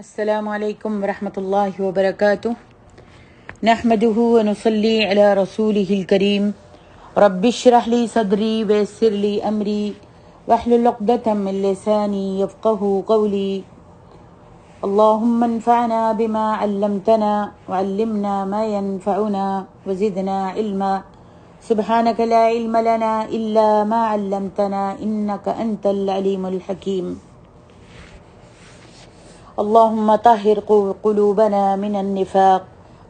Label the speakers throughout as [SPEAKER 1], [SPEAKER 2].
[SPEAKER 1] السلام علیکم ورحمۃ اللہ وبرکاتہ نحمده ونصلی علی رسوله الکریم رب اشرح لی صدری ویسر لی امری واحلل عقدۃ من لسانی یفقهوا قولی اللهم انفعنا بما علمتنا وعلمنا ما ينفعنا وزدنا علما سبحانك لا علم لنا الا ما علمتنا انك انت العلیم الحکیم اللهم طهر قلوبنا من النفاق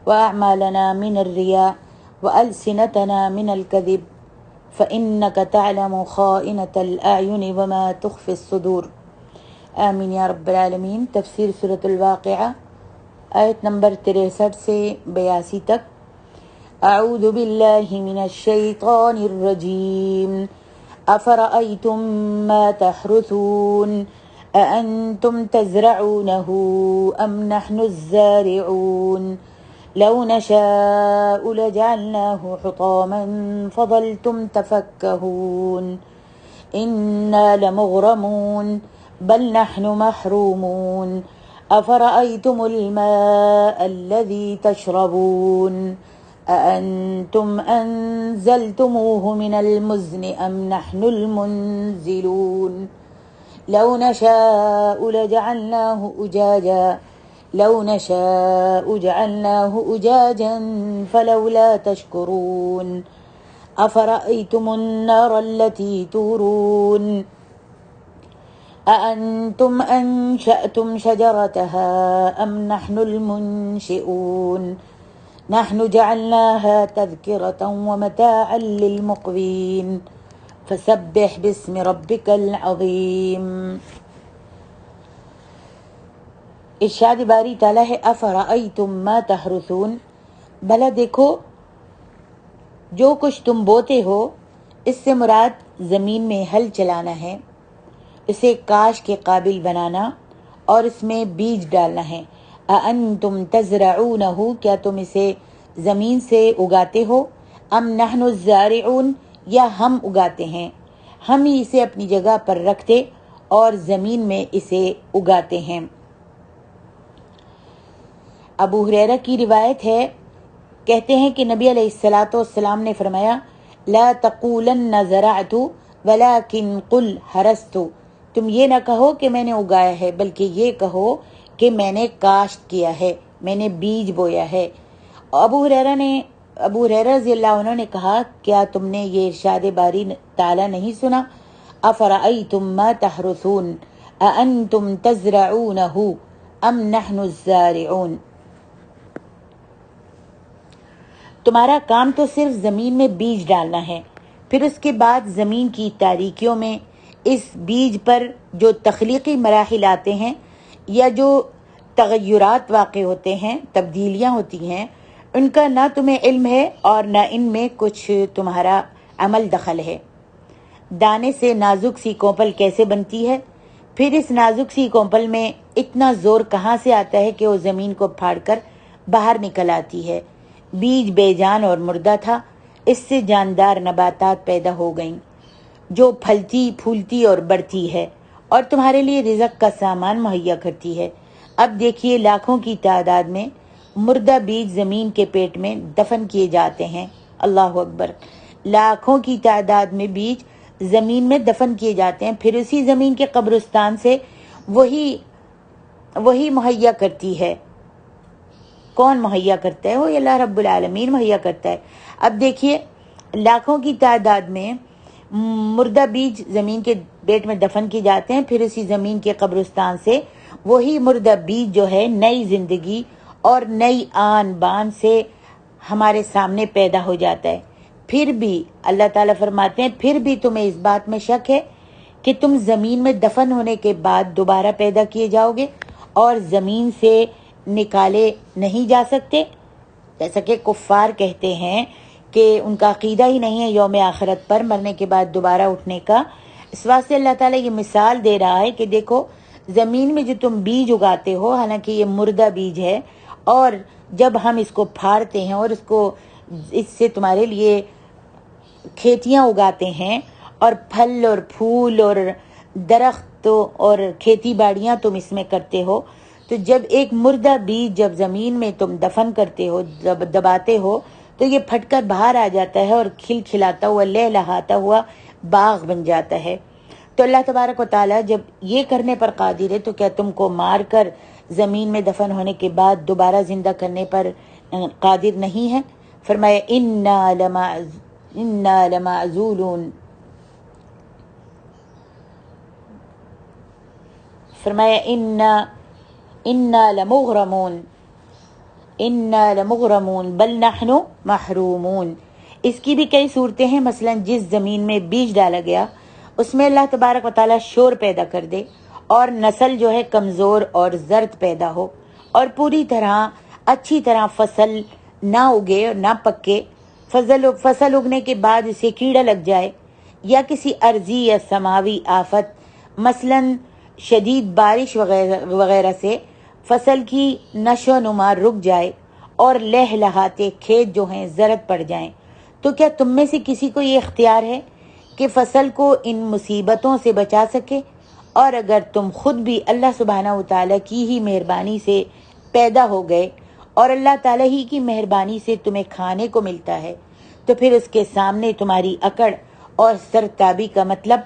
[SPEAKER 1] وأعمالنا من الرياء وألسنتنا من الكذب فإنك تعلم خائنة الأعين وما تخفي الصدور آمین یا رب العالمین۔ تفسیر سورۃ الواقعہ آیت نمبر 63 سے 82 تک۔ اعوذ باللہ من الشیطان الرجیم افرأیتم ما تحرثون أأنتم تزرعونه أم نحن الزارعون لو نشاء لجعلناه حطاما فظلتم تفكهون إنا لمغرمون بل نحن محرومون أفرأيتم الماء الذي تشربون أأنتم أنزلتموه من المزن أم نحن المنزلون لو نشاء جعلناه أجاجا فلولا تشكرون أفرأيتم النار التي تورون أأنتم أنشأتم شجرتها أم نحن المنشئون نحن جعلناها تذكرة ومتاعا للمقوين فسبح باسم ربک العظیم۔ ارشاد باری تعالیٰ ہے افرأیتم ما تحرثون، بھلا دیکھو جو کچھ تم بوتے ہو۔ اس سے مراد زمین میں ہل چلانا ہے، اسے کاش کے قابل بنانا اور اس میں بیج ڈالنا ہے۔ اانتم تزرعونہ، کیا تم اسے زمین سے اگاتے ہو؟ ام نحن الزارعون، یا ہم اگاتے ہیں، ہم ہی اسے اپنی جگہ پر رکھتے اور زمین میں اسے اگاتے ہیں۔ ابو ہریرہ کی روایت ہے، کہتے ہیں کہ نبی علیہ الصلاۃ والسلام نے فرمایا لا تقولن زرعت ولکن قل حرست، تم یہ نہ کہو کہ میں نے اگایا ہے، بلکہ یہ کہو کہ میں نے کاشت کیا ہے، میں نے بیج بویا ہے۔ ابو ہریرہ رضی اللہ عنہ نے کہا، کیا تم نے یہ ارشاد باری تعالیٰ نہیں سنا؟ افرأیتم ما تحرثون اانتم تزرعونہ ام نحن الزارعون، تمہارا کام تو صرف زمین میں بیج ڈالنا ہے، پھر اس کے بعد زمین کی تاریکیوں میں اس بیج پر جو تخلیقی مراحل آتے ہیں یا جو تغیرات واقع ہوتے ہیں، تبدیلیاں ہوتی ہیں، ان کا نہ تمہیں علم ہے اور نہ ان میں کچھ تمہارا عمل دخل ہے۔ دانے سے نازک سی کونپل کیسے بنتی ہے، پھر اس نازک سی کونپل میں اتنا زور کہاں سے آتا ہے کہ وہ زمین کو پھاڑ کر باہر نکل آتی ہے۔ بیج بے جان اور مردہ تھا، اس سے جاندار نباتات پیدا ہو گئیں جو پھلتی پھولتی اور بڑھتی ہے اور تمہارے لیے رزق کا سامان مہیا کرتی ہے۔ اب دیکھیے لاکھوں کی تعداد میں مردہ بیج زمین کے پیٹ میں دفن کیے جاتے ہیں۔ اللہ اکبر، لاکھوں کی تعداد میں بیج زمین میں دفن کیے جاتے ہیں، پھر اسی زمین کے قبرستان سے وہی مہیا کرتی ہے۔ کون مہیا کرتا ہے؟ وہ اللہ رب العالمین مہیا کرتا ہے۔ اب دیکھیے لاکھوں کی تعداد میں مردہ بیج زمین کے پیٹ میں دفن کیے جاتے ہیں، پھر اسی زمین کے قبرستان سے وہی مردہ بیج جو ہے نئی زندگی اور نئی آن بان سے ہمارے سامنے پیدا ہو جاتا ہے۔ پھر بھی اللہ تعالیٰ فرماتے ہیں، پھر بھی تمہیں اس بات میں شک ہے کہ تم زمین میں دفن ہونے کے بعد دوبارہ پیدا کیے جاؤ گے اور زمین سے نکالے نہیں جا سکتے؟ جیسا کہ کفار کہتے ہیں کہ ان کا عقیدہ ہی نہیں ہے یوم آخرت پر، مرنے کے بعد دوبارہ اٹھنے کا۔ اس واسطے اللہ تعالیٰ یہ مثال دے رہا ہے کہ دیکھو زمین میں جو تم بیج اگاتے ہو، حالانکہ یہ مردہ بیج ہے، اور جب ہم اس کو پھاڑتے ہیں اور اس سے تمہارے لیے کھیتیاں اگاتے ہیں اور پھل اور پھول اور درخت اور کھیتی باڑیاں تم اس میں کرتے ہو، تو جب ایک مردہ بیج جب زمین میں تم دفن کرتے ہو، دباتے ہو، تو یہ پھٹ کر باہر آ جاتا ہے اور کھل کھلاتا ہوا، لہلہاتا ہوا باغ بن جاتا ہے۔ تو اللہ تبارک و تعالیٰ جب یہ کرنے پر قادر ہے تو کیا تم کو مار کر زمین میں دفن ہونے کے بعد دوبارہ زندہ کرنے پر قادر نہیں ہے؟ فرمایا انا لمعزولون، فرمایا انا لمغرمون بل نحن محرومون۔ اس کی بھی کئی صورتیں ہیں، مثلا جس زمین میں بیج ڈالا گیا اس میں اللہ تبارک و تعالیٰ شور پیدا کر دے اور نسل جو ہے کمزور اور زرد پیدا ہو اور پوری طرح اچھی طرح فصل نہ اگے اور نہ پکے، فصل اگنے کے بعد اسے کیڑا لگ جائے یا کسی عرضی یا سماوی آفت مثلا شدید بارش وغیرہ سے فصل کی نشو و نما رک جائے اور لہلہاتے کھیت جو ہیں زرد پڑ جائیں، تو کیا تم میں سے کسی کو یہ اختیار ہے کہ فصل کو ان مصیبتوں سے بچا سکے؟ اور اگر تم خود بھی اللہ سبحانہ و تعالیٰ کی ہی مہربانی سے پیدا ہو گئے اور اللہ تعالیٰ ہی کی مہربانی سے تمہیں کھانے کو ملتا ہے، تو پھر اس کے سامنے تمہاری اکڑ اور سرتابی کا مطلب؟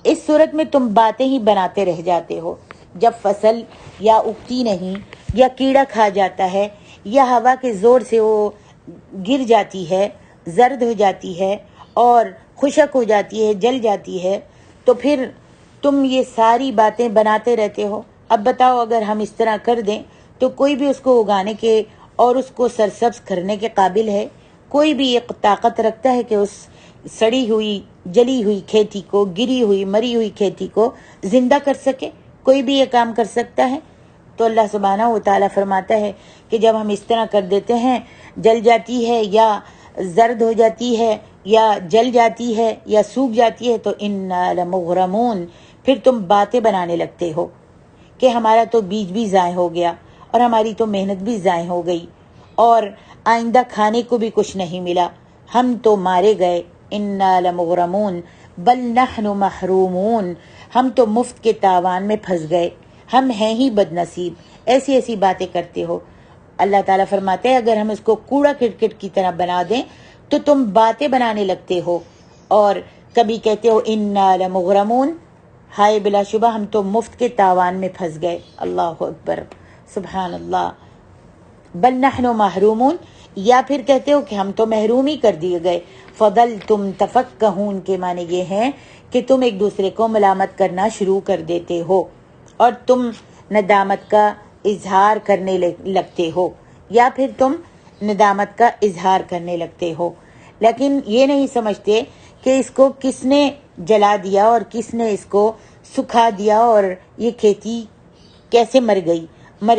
[SPEAKER 1] اس صورت میں تم باتیں ہی بناتے رہ جاتے ہو۔ جب فصل یا اگتی نہیں یا کیڑا کھا جاتا ہے یا ہوا کے زور سے وہ گر جاتی ہے، زرد ہو جاتی ہے اور خشک ہو جاتی ہے، جل جاتی ہے، تو پھر تم یہ ساری باتیں بناتے رہتے ہو۔ اب بتاؤ اگر ہم اس طرح کر دیں تو کوئی بھی اس کو اگانے کے اور اس کو سرسبز کرنے کے قابل ہے؟ کوئی بھی یہ طاقت رکھتا ہے کہ اس سڑی ہوئی جلی ہوئی کھیتی کو، گری ہوئی مری ہوئی کھیتی کو زندہ کر سکے؟ کوئی بھی یہ کام کر سکتا ہے؟ تو اللہ سبحانہ و تعالیٰ فرماتا ہے کہ جب ہم اس طرح کر دیتے ہیں، جل جاتی ہے یا زرد ہو جاتی ہے یا جل جاتی ہے یا سوکھ جاتی ہے، تو انا لمغرمون، پھر تم باتیں بنانے لگتے ہو کہ ہمارا تو بیج بھی ضائع ہو گیا اور ہماری تو محنت بھی ضائع ہو گئی اور آئندہ کھانے کو بھی کچھ نہیں ملا، ہم تو مارے گئے۔ انا لمغرمون بل نحن محرومون، ہم تو مفت کے تاوان میں پھنس گئے، ہم ہیں ہی بد نصیب۔ ایسی ایسی باتیں کرتے ہو۔ اللہ تعالیٰ فرماتے ہیں اگر ہم اس کو کوڑا کرکٹ کی طرح بنا دیں تو تم باتیں بنانے لگتے ہو اور کبھی کہتے ہو انا لمغرمون، ہائے بلا شبہ ہم تو مفت کے تاوان میں پھنس گئے۔ اللہ اکبر، سبحان اللہ۔ بل نحن محرومون، یا پھر کہتے ہو کہ ہم تو محروم ہی کر دیے گئے۔ فضلتم تفکہون کے معنی یہ ہیں کہ تم ایک دوسرے کو ملامت کرنا شروع کر دیتے ہو اور تم ندامت کا اظہار کرنے لگتے ہو، یا پھر تم ندامت کا اظہار کرنے لگتے ہو، لیکن یہ نہیں سمجھتے کہ اس کو کس نے جلا دیا اور کس نے اس کو سکھا دیا اور یہ کھیتی کیسے مر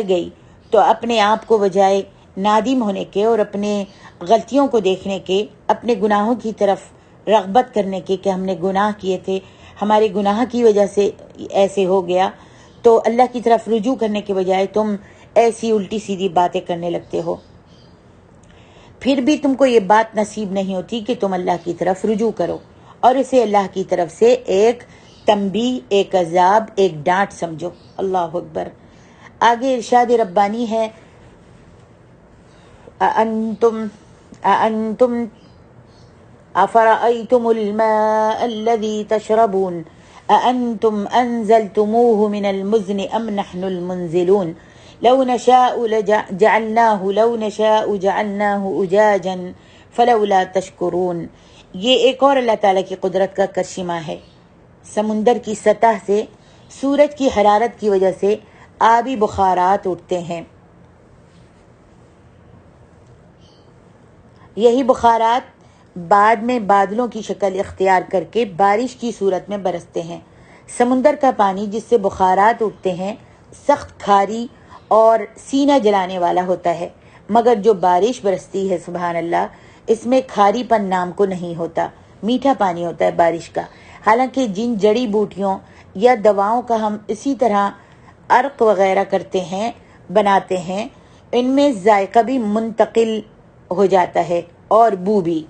[SPEAKER 1] گئی۔ تو اپنے آپ کو بجائے نادم ہونے کے اور اپنے غلطیوں کو دیکھنے کے، اپنے گناہوں کی طرف رغبت کرنے کے کہ ہم نے گناہ کیے تھے، ہمارے گناہ کی وجہ سے ایسے ہو گیا، تو اللہ کی طرف رجوع کرنے کے بجائے تم ایسی الٹی سیدھی باتیں کرنے لگتے ہو۔ پھر بھی تم کو یہ بات نصیب نہیں ہوتی کہ تم اللہ کی طرف رجوع کرو اور اسے اللہ کی طرف سے ایک تنبیہ، ایک عذاب، ایک ڈانٹ سمجھو۔ اللہ اکبر۔ آگے ارشاد ربانی ہے أأنتم أفرأيتم الماء الذي تشربون أأنتم أنزلتموه من المزن أم نحن المنزلون لو نشاء جعلناه أجاجا فلولا تشكرون۔ یہ ایک اور اللہ تعالیٰ کی قدرت کا کرشمہ ہے۔ سمندر کی سطح سے سورج کی حرارت کی وجہ سے آبی بخارات اٹھتے ہیں، یہی بخارات بعد میں بادلوں کی شکل اختیار کر کے بارش کی صورت میں برستے ہیں۔ سمندر کا پانی جس سے بخارات اٹھتے ہیں سخت کھاری اور سینہ جلانے والا ہوتا ہے، مگر جو بارش برستی ہے سبحان اللہ، اس میں کھاری پن نام کو نہیں ہوتا، میٹھا پانی ہوتا ہے بارش کا۔ حالانکہ جن جڑی بوٹیوں یا دواؤں کا ہم اسی طرح عرق وغیرہ کرتے ہیں، بناتے ہیں، ان میں ذائقہ بھی منتقل ہو جاتا ہے اور بو بھی۔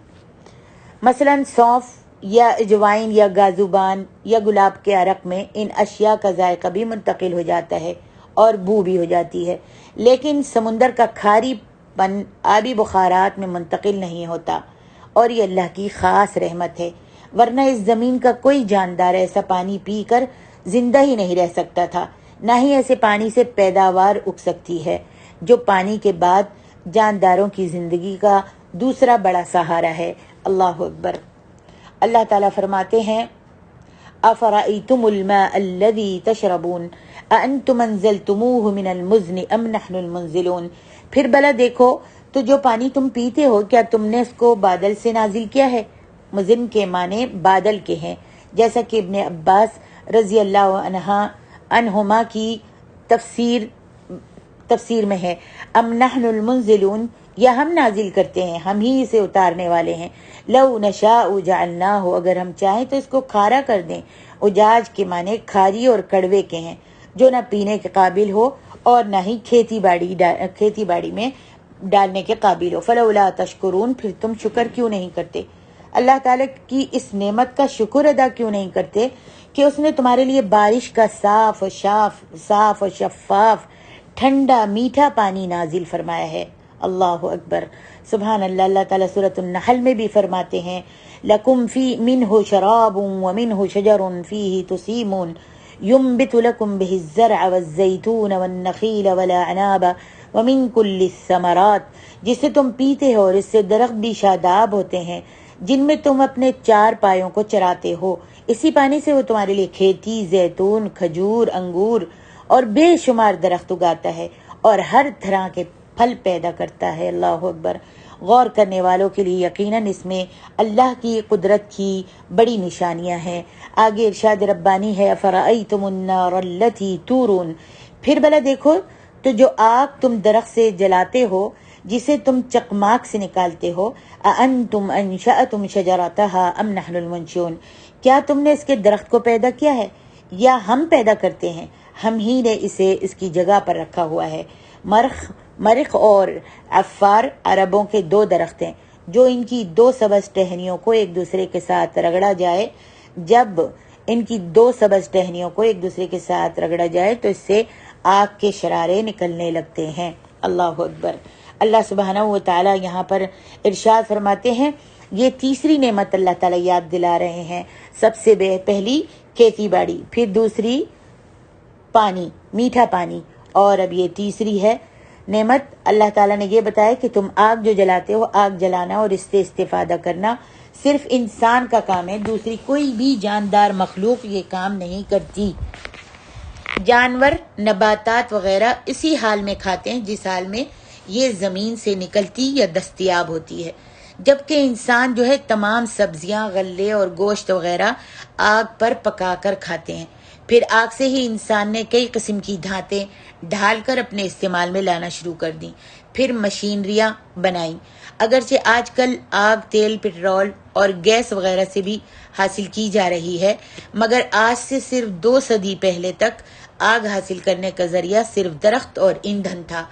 [SPEAKER 1] مثلا سونف یا اجوائن یا گازوبان یا گلاب کے عرق میں ان اشیاء کا ذائقہ بھی منتقل ہو جاتا ہے اور بو بھی ہو جاتی ہے، لیکن سمندر کا کھاری پن آبی بخارات میں منتقل نہیں ہوتا، اور یہ اللہ کی خاص رحمت ہے، ورنہ اس زمین کا کوئی جاندار ایسا پانی پی کر زندہ ہی نہیں رہ سکتا تھا، نہ ہی ایسے پانی سے پیداوار اگ سکتی ہے، جو پانی کے بعد جانداروں کی زندگی کا دوسرا بڑا سہارا ہے۔ اللہ اکبر۔ اللہ تعالیٰ فرماتے ہیں افرأیتم الماء الذی تشربون اانتم انزلتموہ من المزن ام نحن المنزلون، پھر بلا دیکھو تو جو پانی تم پیتے ہو کیا تم نے اس کو بادل سے نازل کیا ہے؟ مزن کے معنی بادل کے ہیں، جیسا کہ ابن عباس رضی اللہ عنہما کی تفسیر میں ہے، ام نحن المنزلون، یا ہم نازل کرتے ہیں، ہم ہی اسے اتارنے والے ہیں، لو نشاء جعلناہ، اگر ہم چاہیں تو اس کو کھارا کر دیں، اجاج کے معنی کھاری اور کڑوے کے ہیں، جو نہ پینے کے قابل ہو اور نہ ہی کھیتی باڑی میں ڈالنے کے قابل ہو، فلولا تشکرون، پھر تم شکر کیوں نہیں کرتے؟ اللہ تعالیٰ کی اس نعمت کا شکر ادا کیوں نہیں کرتے کہ اس نے تمہارے لیے بارش کا صاف و شفاف ٹھنڈا میٹھا پانی نازل فرمایا ہے۔ اللہ اکبر، سبحان اللہ۔ اللہ تعالیٰ سورۃ النحل میں بھی فرماتے ہیں لَكُمْ فِي مِنْهُ شَرَابٌ وَمِنْهُ شَجَرٌ فِيهِ تُسِيمُونَ يُنْبِتُ لَكُمْ بِهِ الزَّرْعَ وَالزَّيْتُونَ وَالنَّخِيلَ وَالْأَعْنَابَ وَمِنْ كُلِّ الثَّمَرَاتِ، جس سے تم پیتے ہو اور اس سے درخت بھی شاداب ہوتے ہیں، جن میں تم اپنے چار پایوں کو چراتے ہو، اسی پانی سے وہ تمہارے لیے کھیتی، زیتون، کھجور، انگور اور بے شمار درخت اگاتا ہے اور ہر طرح کے پھل پیدا کرتا ہے۔ اللہ اکبر۔ غور کرنے والوں کے لیے یقیناً اس میں اللہ کی قدرت کی بڑی نشانیاں ہیں۔ آگے ارشاد ربانی ہے افرأیتم النار التی تورون، پھر بھلا دیکھو تو جو آگ تم درخت سے جلاتے ہو، جسے تم چقماق سے نکالتے ہو، اانتم انشأتم شجرتها ام نحن المنشئون، کیا تم نے اس کے درخت کو پیدا کیا ہے یا ہم پیدا کرتے ہیں؟ ہم ہی نے اسے اس کی جگہ پر رکھا ہوا ہے۔ مرخ اور عفار عربوں کے دو درخت ہیں، جو ان کی دو سبز ٹہنیوں کو ایک دوسرے کے ساتھ رگڑا جائے، جب ان کی دو سبز ٹہنیوں کو ایک دوسرے کے ساتھ رگڑا جائے تو اس سے آگ کے شرارے نکلنے لگتے ہیں۔ اللہ اکبر۔ اللہ سبحانہ و تعالی یہاں پر ارشاد فرماتے ہیں، یہ تیسری نعمت اللہ تعالیٰ یاد دلا رہے ہیں۔ سب سے پہلی کھیتی باڑی، پھر دوسری پانی، میٹھا پانی، اور اب یہ تیسری ہے نعمت۔ اللہ تعالیٰ نے یہ بتایا کہ تم آگ جو جلاتے ہو، آگ جلانا اور اس سے استفادہ کرنا صرف انسان کا کام ہے، دوسری کوئی بھی جاندار مخلوق یہ کام نہیں کرتی۔ جانور، نباتات وغیرہ اسی حال میں کھاتے ہیں جس حال میں یہ زمین سے نکلتی یا دستیاب ہوتی ہے، جبکہ انسان جو ہے تمام سبزیاں، غلے اور گوشت وغیرہ آگ پر پکا کر کھاتے ہیں۔ پھر آگ سے ہی انسان نے کئی قسم کی دھاتیں ڈھال کر اپنے استعمال میں لانا شروع کر دیں، پھر مشینریاں بنائیں۔ اگرچہ آج کل آگ تیل، پٹرول اور گیس وغیرہ سے بھی حاصل کی جا رہی ہے، مگر آج سے صرف 2 صدی پہلے تک آگ حاصل کرنے کا ذریعہ صرف درخت اور ایندھن تھا۔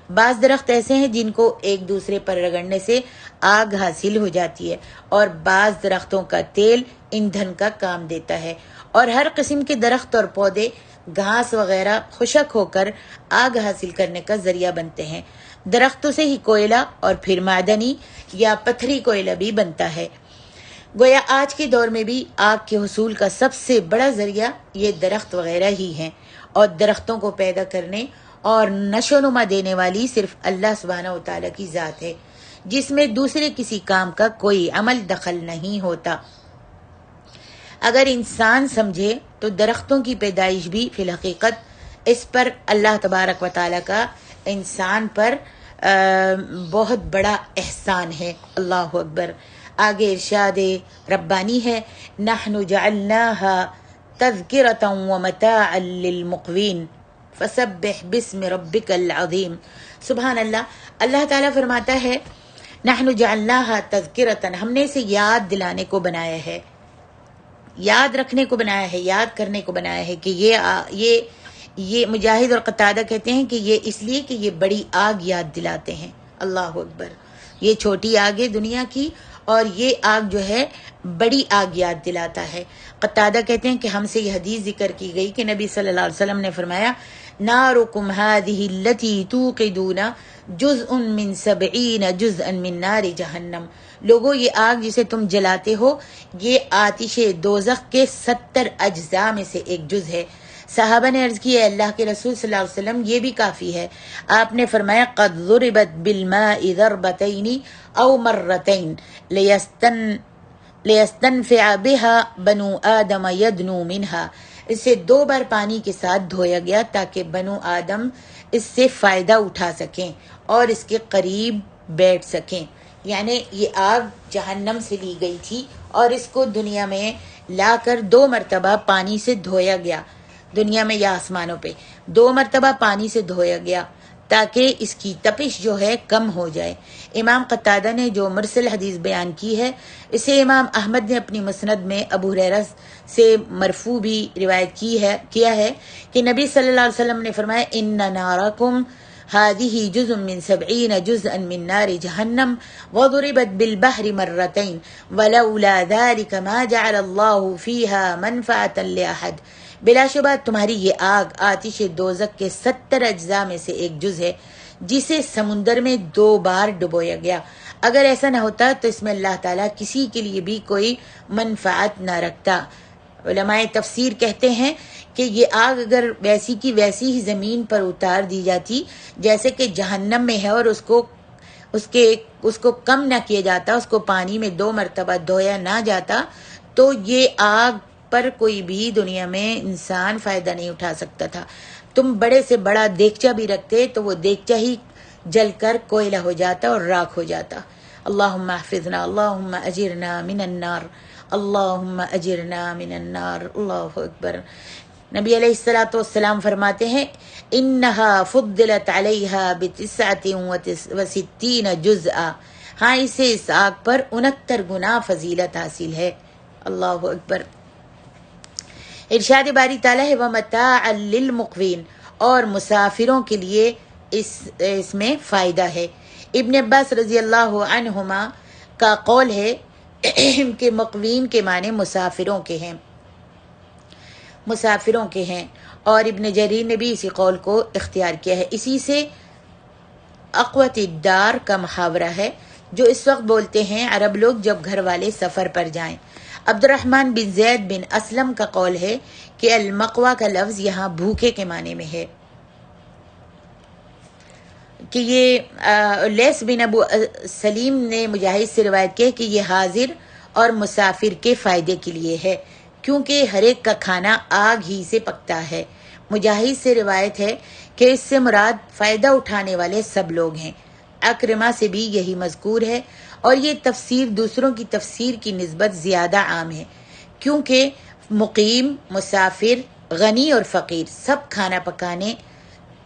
[SPEAKER 1] بعض درخت ایسے ہیں جن کو ایک دوسرے پر رگڑنے سے آگ حاصل ہو جاتی ہے، اور بعض درختوں کا تیل ایندھن کا کام دیتا ہے، اور ہر قسم کے درخت اور پودے، گھاس وغیرہ خشک ہو کر آگ حاصل کرنے کا ذریعہ بنتے ہیں۔ درختوں سے ہی کوئلہ اور پھر معدنی یا پتھری کوئلہ بھی بنتا ہے۔ گویا آج کے دور میں بھی آگ کے حصول کا سب سے بڑا ذریعہ یہ درخت وغیرہ ہی ہیں، اور درختوں کو پیدا کرنے اور نشو و نما دینے والی صرف اللہ سبحانہ و تعالیٰ کی ذات ہے، جس میں دوسرے کسی کام کا کوئی عمل دخل نہیں ہوتا۔ اگر انسان سمجھے تو درختوں کی پیدائش بھی فی الحقیقت اس پر اللہ تبارک و تعالیٰ کا انسان پر بہت بڑا احسان ہے۔ اللہ اکبر۔ آگے ارشاد ربانی ہے نحن جعلناها تذکرۃ ومتاعا للمقوین فسبح باسم ربک العظیم۔ سبحان اللہ۔ اللہ تعالیٰ فرماتا ہے نحن جعلناها تذکرۃ، ہم نے اسے یاد دلانے کو بنایا ہے، یاد رکھنے کو بنایا ہے، یاد کرنے کو بنایا ہے، کہ یہ مجاہد اور قتادہ کہتے ہیں کہ یہ اس لیے کہ یہ بڑی آگ یاد دلاتے ہیں۔ اللہ اکبر۔ یہ چھوٹی آگ ہے دنیا کی، اور یہ آگ جو ہے بڑی آگ یاد دلاتا ہے۔ قتادہ کہتے ہیں کہ ہم سے یہ حدیث ذکر کی گئی کہ نبی صلی اللہ علیہ وسلم نے فرمایا نارکم ہذہ التی توقدون جزء من 70 جزءا من نار جہنم، لوگوں یہ آگ جسے تم جلاتے ہو یہ آتش دوزخ کے 70 اجزاء میں سے ایک جز ہے۔ صحابہ نے عرض کی، ہے اللہ کے رسول صلی اللہ علیہ وسلم یہ بھی کافی ہے؟ آپ نے فرمایا قد ضربت بالماء ضربتین او مرتین لیستنفع بها بنو آدم یدنو منها، اسے 2 بار پانی کے ساتھ دھویا گیا تاکہ بنو آدم اس سے فائدہ اٹھا سکیں اور اس کے قریب بیٹھ سکیں۔ یعنی یہ آگ جہنم سے لی گئی تھی اور اس کو دنیا میں لا کر 2 مرتبہ پانی سے دھویا گیا، دنیا میں یا آسمانوں پہ 2 مرتبہ پانی سے دھویا گیا تاکہ اس کی تپش جو ہے کم ہو جائے۔ امام قتادہ نے جو مرسل حدیث بیان کی ہے، اسے امام احمد نے اپنی مسند میں ابو ہریرہ سے مرفوع بھی روایت کیا ہے کہ نبی صلی اللہ علیہ وسلم نے فرمایا ان نارکم هذه جزء من 70 جزءا من نار جہنم وضربت بالبحر مرتين ولولا ذلك ما جعل الله فيها منفعة لأحد، بلا شبہ تمہاری یہ آگ آتش دوزخ کے 70 اجزاء میں سے ایک جز ہے جسے سمندر میں 2 بار ڈبویا گیا۔ اگر ایسا نہ ہوتا تو اس میں اللہ تعالیٰ کسی کے لیے بھی کوئی منفعت نہ رکھتا۔ علماء تفسیر کہتے ہیں کہ یہ آگ اگر ویسی کی ویسی ہی زمین پر اتار دی جاتی جیسے کہ جہنم میں ہے اور اس کو کم نہ کیا جاتا، اس کو پانی میں 2 مرتبہ دھویا نہ جاتا، تو یہ آگ پر کوئی بھی دنیا میں انسان فائدہ نہیں اٹھا سکتا تھا۔ تم بڑے سے بڑا دیگچہ بھی رکھتے تو وہ دیگچہ ہی جل کر کوئلہ ہو جاتا اور راکھ ہو جاتا۔ اللہم احفظنا، اللہم اجرنا من النار، اللہم اجرنا من النار۔ اللہ اکبر۔ نبی علیہ الصلوۃ والسلام فرماتے ہیں انہا فضلت علیہا ب69 جزءا، ہاں اسے اس آگ پر 69 گنا فضیلت حاصل ہے۔ اللہ اکبر۔ ارشاد باری تعالیٰ ہے وَمَتَاعًا لِّلْمُقْوِينَ، اور مسافروں کے لیے اس میں فائدہ ہے۔ ابن عباس رضی اللہ عنہما کا قول ہے کہ مقوین کے معنی مسافروں کے ہیں، اور ابن جریر نے بھی اسی قول کو اختیار کیا ہے۔ اسی سے اقوت الدار کا محاورہ ہے جو اس وقت بولتے ہیں عرب لوگ جب گھر والے سفر پر جائیں۔ عبد الرحمن بن زید بن اسلم کا قول ہے کہ المقوا کا لفظ یہاں بھوکے کے معنی میں ہے، کہ یہ لیس بن ابو سلیم نے مجاہد سے روایت کی کہ یہ حاضر اور مسافر کے فائدے کے لیے ہے، کیونکہ ہر ایک کا کھانا آگ ہی سے پکتا ہے۔ مجاہد سے روایت ہے کہ اس سے مراد فائدہ اٹھانے والے سب لوگ ہیں۔ اکرمہ سے بھی یہی مذکور ہے، اور یہ تفسیر دوسروں کی تفسیر کی نسبت زیادہ عام ہے، کیونکہ مقیم، مسافر، غنی اور فقیر سب کھانا پکانے،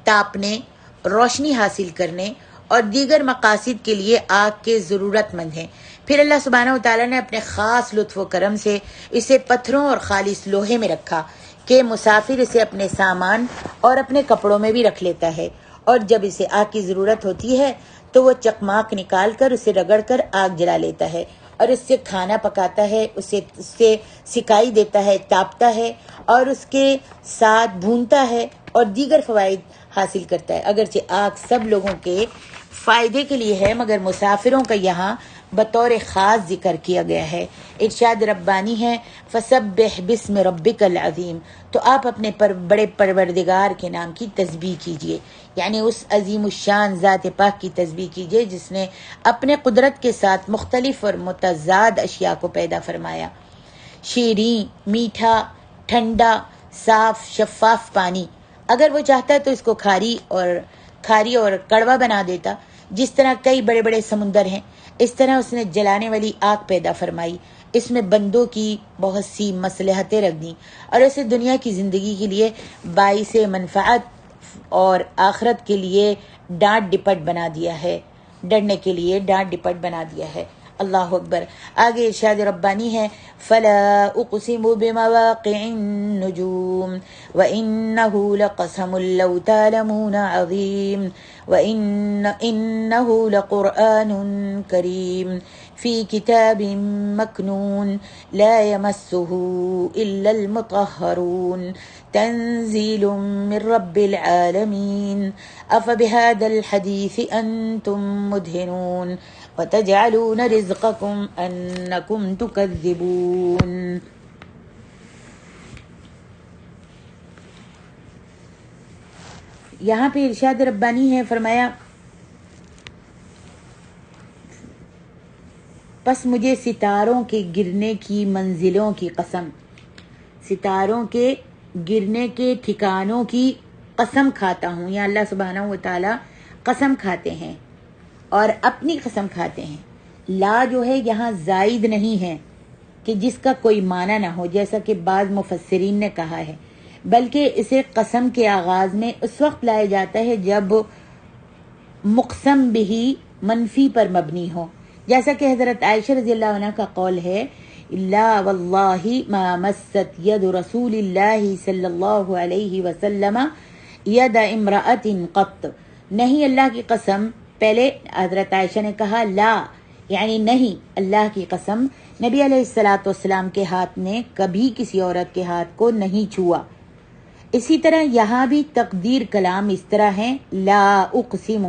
[SPEAKER 1] تاپنے، روشنی حاصل کرنے اور دیگر مقاصد کے لیے آگ کے ضرورت مند ہیں۔ پھر اللہ سبحانہ وتعالیٰ نے اپنے خاص لطف و کرم سے اسے پتھروں اور خالص لوہے میں رکھا کہ مسافر اسے اپنے سامان اور اپنے کپڑوں میں بھی رکھ لیتا ہے، اور جب اسے آگ کی ضرورت ہوتی ہے تو وہ چکماک نکال کر اسے رگڑ کر آگ جلا لیتا ہے اور اس سے کھانا پکاتا ہے، اس سے سکائی دیتا ہے، تاپتا ہے اور اس کے ساتھ بھونتا ہے اور دیگر فوائد حاصل کرتا ہے۔ اگرچہ آگ سب لوگوں کے فائدے کے لیے ہے، مگر مسافروں کا یہاں بطور خاص ذکر کیا گیا ہے۔ ارشاد ربانی ہے فسبح بسم ربک العظیم، تو آپ اپنے بڑے پروردگار کے نام کی تسبیح کیجئے، یعنی اس عظیم الشان ذات پاک کی تسبیح کیجئے جس نے اپنے قدرت کے ساتھ مختلف اور متضاد اشیاء کو پیدا فرمایا۔ شیریں، میٹھا، ٹھنڈا، صاف شفاف پانی، اگر وہ چاہتا تو اس کو کھاری اور کڑوا بنا دیتا۔ جس طرح کئی بڑے بڑے سمندر ہیں، اس طرح اس نے جلانے والی آگ پیدا فرمائی، اس میں بندوں کی بہت سی مصلحتیں رکھ دیں اور اسے دنیا کی زندگی کے لیے باعث منفعت اور آخرت کے لیے ڈانٹ ڈپٹ بنا دیا ہے، ڈرنے کے لیے ڈانٹ ڈپٹ بنا دیا ہے۔ اللہ اکبر۔ آگے ارشاد ربانی ہے فلا اقسم بمواقع النجوم وانه لقسم لو تعلمون عظیم وانه لقرآن کریم فی کتاب مکنون لا يمسه الا المطهرون تنزيل من رب العالمين أفبهذا الحديث أنتم مدهنون وتجعلون رزقكم أنكم تكذبون. یہاں پہ ارشاد ربانی ہے، فرمایا پس مجھے ستاروں کے گرنے کی منزلوں کی قسم، ستاروں کے گرنے کے ٹھکانوں کی قسم کھاتا ہوں. یا اللہ سبحانہ و تعالی قسم کھاتے ہیں اور اپنی قسم کھاتے ہیں. لا جو ہے یہاں زائد نہیں ہے کہ جس کا کوئی معنی نہ ہو، جیسا کہ بعض مفسرین نے کہا ہے، بلکہ اسے قسم کے آغاز میں اس وقت لایا جاتا ہے جب مقسم بھی منفی پر مبنی ہو، جیسا کہ حضرت عائشہ رضی اللہ عنہ کا قول ہے، لا واللہ ما مست ید رسول اللہ صلی اللہ علیہ وسلم ید امرأت قط. نہیں، اللہ کی قسم، پہلے حضرت عائشہ نے کہا لا یعنی نہیں، اللہ کی قسم نبی علیہ الصلوۃ والسلام کے ہاتھ نے کبھی کسی عورت کے ہاتھ کو نہیں چھوا. اسی طرح یہاں بھی تقدیر کلام اس طرح ہے، لا اقسم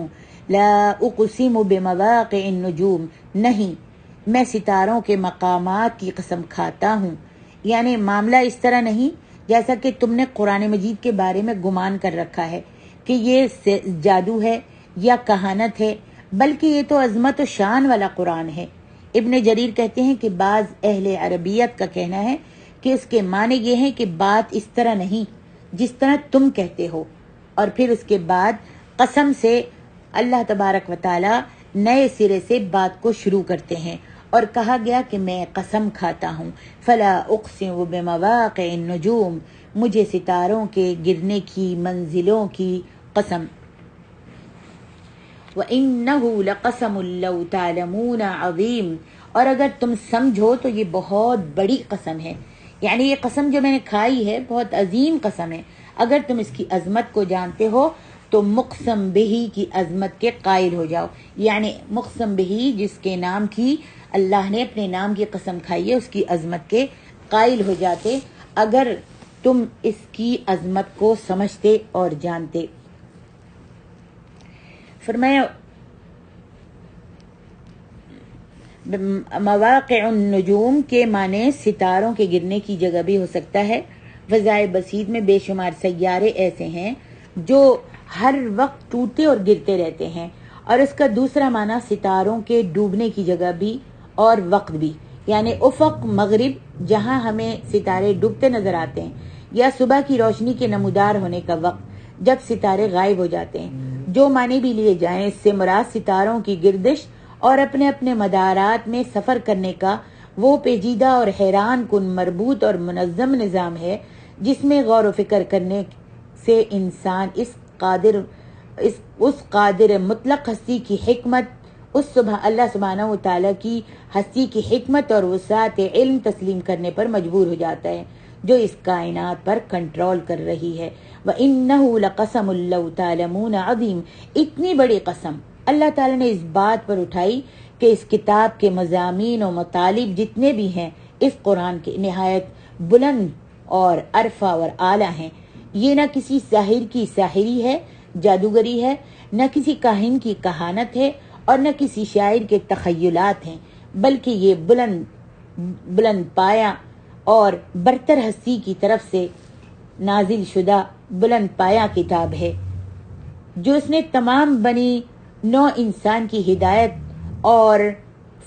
[SPEAKER 1] بمواقع النجوم، نہیں میں ستاروں کے مقامات کی قسم کھاتا ہوں. یعنی معاملہ اس طرح نہیں جیسا کہ تم نے قرآن مجید کے بارے میں گمان کر رکھا ہے کہ یہ جادو ہے یا کہانت ہے، بلکہ یہ تو عظمت و شان والا قرآن ہے. ابن جریر کہتے ہیں کہ بعض اہل عربیت کا کہنا ہے کہ اس کے معنی یہ ہے کہ بات اس طرح نہیں جس طرح تم کہتے ہو، اور پھر اس کے بعد قسم سے اللہ تبارک و تعالی نئے سرے سے بات کو شروع کرتے ہیں، اور کہا گیا کہ میں قسم کھاتا ہوں، فلا اقسم بمواقع النجوم، مجھے ستاروں کے گرنے کی منزلوں کی قسم. وَإِنَّهُ لَقَسَمٌ لَوْ تَعْلَمُونَ عَظِيمٌ، اور اگر تم سمجھو تو یہ بہت بڑی قسم ہے، یعنی یہ قسم جو میں نے کھائی ہے بہت عظیم قسم ہے. اگر تم اس کی عظمت کو جانتے ہو تو مقسم بہی کی عظمت کے قائل ہو جاؤ. یعنی مقسم بہی جس کے نام کی اللہ نے اپنے نام کی قسم کھائی ہے، اس کی عظمت کے قائل ہو جاتے اگر تم اس کی عظمت کو سمجھتے اور جانتے. فرمایا مواقع النجوم کے معنی ستاروں کے گرنے کی جگہ بھی ہو سکتا ہے. فضائے بسیط میں بے شمار سیارے ایسے ہیں جو ہر وقت ٹوٹتے اور گرتے رہتے ہیں، اور اس کا دوسرا معنی ستاروں کے ڈوبنے کی جگہ بھی اور وقت بھی، یعنی افق مغرب جہاں ہمیں ستارے ڈوبتے نظر آتے ہیں، یا صبح کی روشنی کے نمودار ہونے کا وقت جب ستارے غائب ہو جاتے ہیں. جو معنی بھی لیے جائیں، اس سے مراد ستاروں کی گردش اور اپنے اپنے مدارات میں سفر کرنے کا وہ پیچیدہ اور حیران کن مربوط اور منظم نظام ہے جس میں غور و فکر کرنے سے انسان اس قادر مطلق ہستی کی حکمت، اللہ سبحانہ و تعالیٰ کی ہستی کی حکمت اور وسعت علم تسلیم کرنے پر مجبور ہو جاتا ہے جو اس کائنات پر کنٹرول کر رہی ہے. وَإِنَّهُ لَقَسَمٌ لَوْ تَعْلَمُونَ عَظِيمٌ، اتنی بڑی قسم اللہ تعالیٰ نے اس بات پر اٹھائی کہ اس کتاب کے مضامین و مطالب جتنے بھی ہیں اس قرآن کے نہایت بلند اور عرفہ اور اعلیٰ ہیں. یہ نہ کسی ساحر کی ساحری ہے، جادوگری ہے، نہ کسی کاہن کی کہانت ہے، اور نہ کسی شاعر کے تخیلات ہیں، بلکہ یہ بلند پایا اور برتر ہستی کی طرف سے نازل شدہ بلند پایا کتاب ہے جو اس نے تمام بنی نوع انسان کی ہدایت اور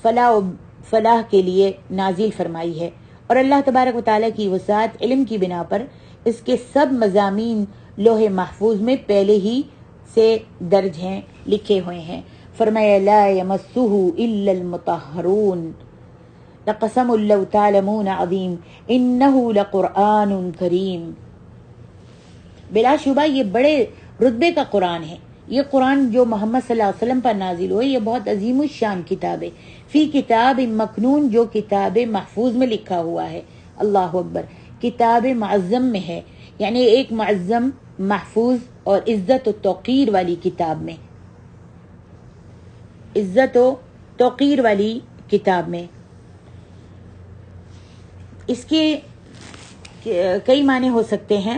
[SPEAKER 1] فلاح کے لیے نازل فرمائی ہے. اور اللہ تبارک و تعالیٰ کی وسعت علم کی بنا پر اس کے سب مضامین لوح محفوظ میں پہلے ہی سے درج ہیں، لکھے ہوئے ہیں. فرمایا لا یمسہ الا المطہرون لقسم لو تعلمون عظیم انہ لقرآن کریم. بلا شبہ یہ بڑے رتبے کا قرآن ہے. یہ قرآن جو محمد صلی اللہ علیہ وسلم پر نازل ہوئے یہ بہت عظیم الشان کتاب ہے. فی کتاب مکنون، جو کتاب محفوظ میں لکھا ہوا ہے. اللہ اکبر، کتاب معظم میں ہے، یعنی ایک معظم محفوظ اور عزت و توقیر والی کتاب میں، عزت و توقیر والی کتاب میں. اس کے کئی معنی ہو سکتے ہیں.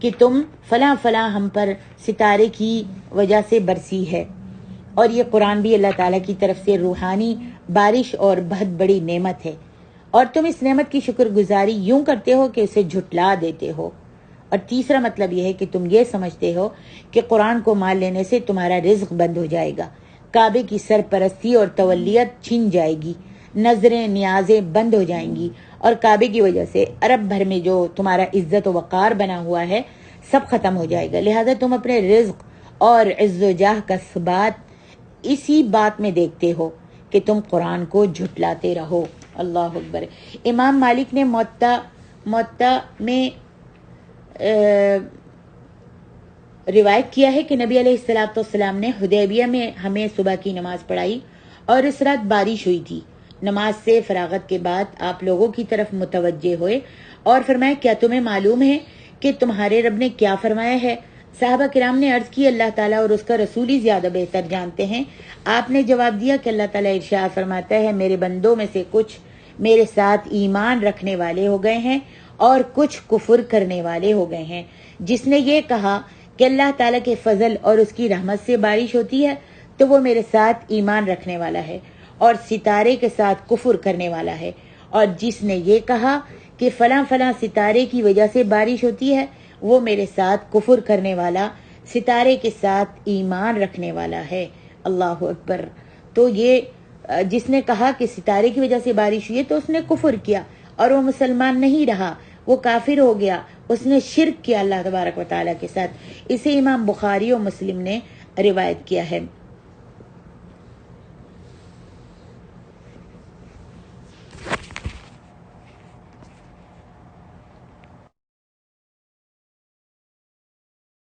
[SPEAKER 1] کہ تم فلاں فلاں ہم پر ستارے کی وجہ سے برسی ہے. اور یہ قرآن بھی اللہ تعالیٰ کی طرف سے روحانی بارش اور بہت بڑی نعمت ہے، اور تم اس نعمت کی شکر گزاری یوں کرتے ہو کہ اسے جھٹلا دیتے ہو. اور تیسرا مطلب یہ ہے کہ تم یہ سمجھتے ہو کہ قرآن کو مان لینے سے تمہارا رزق بند ہو جائے گا، کعبے کی سرپرستی اور تولیت چھن جائے گی، نظریں نیازیں بند ہو جائیں گی، اور کعبے کی وجہ سے عرب بھر میں جو تمہارا عزت و وقار بنا ہوا ہے سب ختم ہو جائے گا. لہذا تم اپنے رزق اور عز و جاہ کا ثبات اسی بات میں دیکھتے ہو کہ تم قرآن کو جھٹلاتے رہو. اللہ اکبر. امام مالک نے موطا میں روایت کیا ہے کہ نبی علیہ السلام نے حدیبیہ میں ہمیں صبح کی نماز پڑھائی اور اس رات بارش ہوئی تھی. نماز سے فراغت کے بعد آپ لوگوں کی طرف متوجہ ہوئے اور فرمایا کیا تمہیں معلوم ہے کہ تمہارے رب نے کیا فرمایا ہے؟ صحابہ کرام نے عرض کی اللہ تعالیٰ اور اس کا رسول ہی زیادہ بہتر جانتے ہیں. آپ نے جواب دیا کہ اللہ تعالیٰ ارشاد فرماتا ہے میرے بندوں میں سے کچھ میرے ساتھ ایمان رکھنے والے ہو گئے ہیں اور کچھ کفر کرنے والے ہو گئے ہیں. جس نے یہ کہا کہ اللہ تعالیٰ کے فضل اور اس کی رحمت سے بارش ہوتی ہے تو وہ میرے ساتھ ایمان رکھنے والا ہے اور ستارے کے ساتھ کفر کرنے والا ہے. اور جس نے یہ کہا کہ فلاں فلاں ستارے کی وجہ سے بارش ہوتی ہے وہ میرے ساتھ کفر کرنے والا ستارے کے ساتھ ایمان رکھنے والا ہے. اللہ اکبر. تو یہ جس نے کہا کہ ستارے کی وجہ سے بارش ہوئی ہے تو اس نے کفر کیا اور وہ مسلمان نہیں رہا، وہ کافر ہو گیا، اس نے شرک کیا اللہ تبارک و تعالیٰ کے ساتھ. اسے امام بخاری اور مسلم نے روایت کیا ہے.